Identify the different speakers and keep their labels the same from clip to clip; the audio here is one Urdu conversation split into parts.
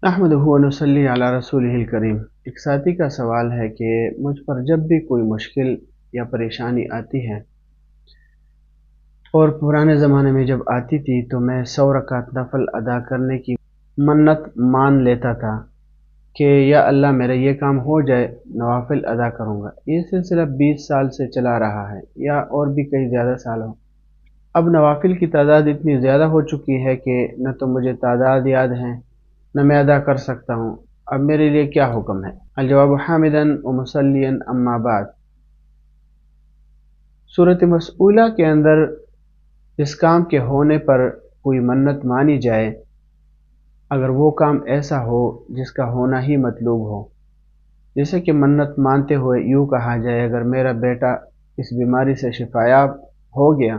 Speaker 1: نحمدہ و نصلی علی رسولہ الکریم۔ ایک ساتھی کا سوال ہے کہ مجھ پر جب بھی کوئی مشکل یا پریشانی آتی ہے اور پرانے زمانے میں جب آتی تھی تو میں 100 رکعت نفل ادا کرنے کی منت مان لیتا تھا کہ یا اللہ میرا یہ کام ہو جائے، نوافل ادا کروں گا۔ یہ سلسلہ 20 سال سے چلا رہا ہے یا اور بھی کئی زیادہ سال ہو۔ اب نوافل کی تعداد اتنی زیادہ ہو چکی ہے کہ نہ تو مجھے تعداد یاد ہیں نہ میں ادا کر سکتا ہوں۔ اب میرے لیے کیا حکم ہے؟ الجواب حامداً و مسلیاً اما بعد۔ سورۃ مسئولہ کے اندر جس کام کے ہونے پر کوئی منت مانی جائے، اگر وہ کام ایسا ہو جس کا ہونا ہی مطلوب ہو، جیسے کہ منت مانتے ہوئے یوں کہا جائے اگر میرا بیٹا اس بیماری سے شفا یاب ہو گیا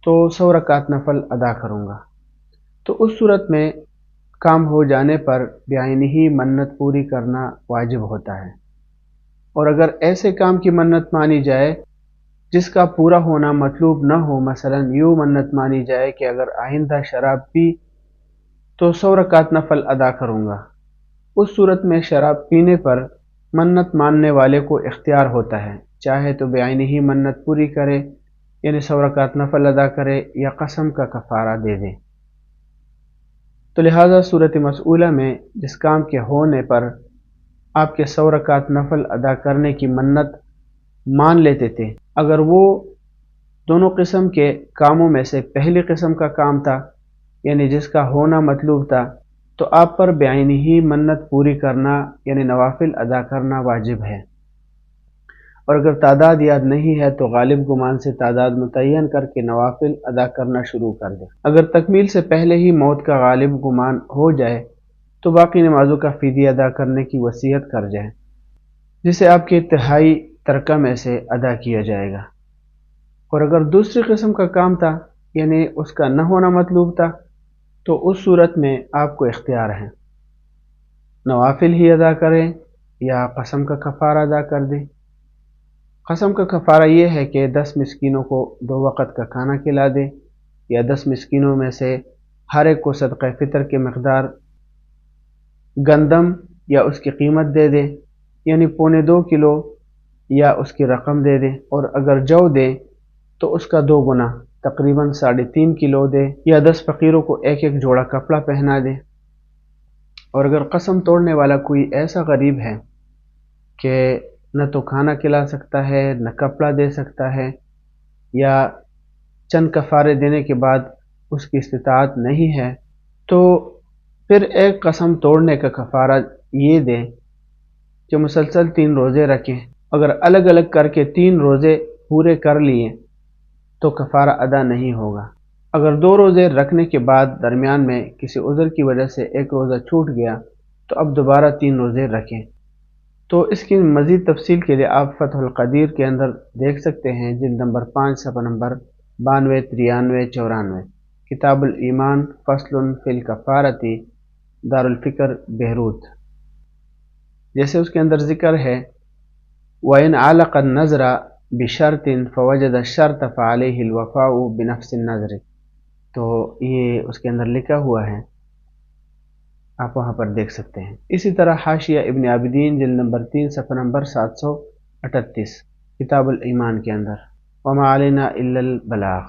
Speaker 1: تو 100 رکعت نفل ادا کروں گا، تو اس صورت میں کام ہو جانے پر بعینہ ہی منت پوری کرنا واجب ہوتا ہے۔ اور اگر ایسے کام کی منت مانی جائے جس کا پورا ہونا مطلوب نہ ہو، مثلا یوں منت مانی جائے کہ اگر آئندہ شراب پی تو 100 رکعت نفل ادا کروں گا، اس صورت میں شراب پینے پر منت ماننے والے کو اختیار ہوتا ہے، چاہے تو بعینہ ہی منت پوری کرے یعنی 100 رکعت نفل ادا کرے یا قسم کا کفارہ دے دے۔ تو لہٰذا سورۃ مسئولہ میں جس کام کے ہونے پر آپ کے 100 رکعت نفل ادا کرنے کی منت مان لیتے تھے، اگر وہ دونوں قسم کے کاموں میں سے پہلی قسم کا کام تھا یعنی جس کا ہونا مطلوب تھا، تو آپ پر بعینہ ہی منت پوری کرنا یعنی نوافل ادا کرنا واجب ہے۔ اور اگر تعداد یاد نہیں ہے تو غالب گمان سے تعداد متعین کر کے نوافل ادا کرنا شروع کر دیں۔ اگر تکمیل سے پہلے ہی موت کا غالب گمان ہو جائے تو باقی نمازوں کا فدیہ ادا کرنے کی وصیت کر جائیں، جسے آپ کے تہائی ترکہ میں سے ادا کیا جائے گا۔ اور اگر دوسری قسم کا کام تھا یعنی اس کا نہ ہونا مطلوب تھا، تو اس صورت میں آپ کو اختیار ہے، نوافل ہی ادا کریں یا قسم کا کفارہ ادا کر دیں۔ قسم کا کفارہ یہ ہے کہ 10 مسکینوں کو 2 وقت کا کھانا کھلا دیں، یا 10 مسکینوں میں سے ہر ایک کو صدقہ فطر کی مقدار گندم یا اس کی قیمت دے دیں، یعنی 2.25 کلو یا اس کی رقم دے دیں، اور اگر جو دیں تو اس کا 2 گنا تقریباً 3.5 کلو دے، یا 10 فقیروں کو ایک ایک جوڑا کپڑا پہنا دے۔ اور اگر قسم توڑنے والا کوئی ایسا غریب ہے کہ نہ تو کھانا کھلا سکتا ہے نہ کپڑا دے سکتا ہے، یا چند کفارے دینے کے بعد اس کی استطاعت نہیں ہے، تو پھر ایک قسم توڑنے کا کفارہ یہ دیں کہ مسلسل 3 روزے رکھیں۔ اگر الگ الگ کر کے 3 روزے پورے کر لیے تو کفارہ ادا نہیں ہوگا۔ اگر 2 روزے رکھنے کے بعد درمیان میں کسی عذر کی وجہ سے ایک روزہ چھوٹ گیا تو اب دوبارہ 3 روزے رکھیں۔ تو اس کی مزید تفصیل کے لیے آپ فتح القدیر کے اندر دیکھ سکتے ہیں، جلد نمبر 5 صفحہ نمبر 92، 93، 94، کتاب الایمان فصل فی الکفارۃ، دارالفکر بیروت۔ جیسے اس کے اندر ذکر ہے وَإِنْ عَلَقَ النَّذْرَ بِشَرْطٍ فَوَجَدَ الشَّرْطَ فَعَلَيْهِ الْوَفَاءُ بِنَفْسِ النَّذْرِ، تو یہ اس کے اندر لکھا ہوا ہے، آپ وہاں پر دیکھ سکتے ہیں۔ اسی طرح حاشیہ ابن عابدین جلد نمبر 3 صفحہ نمبر 738 کتاب الایمان کے اندر، وَمَا عَلَيْنَا إِلَّا الْبَلَاغُ۔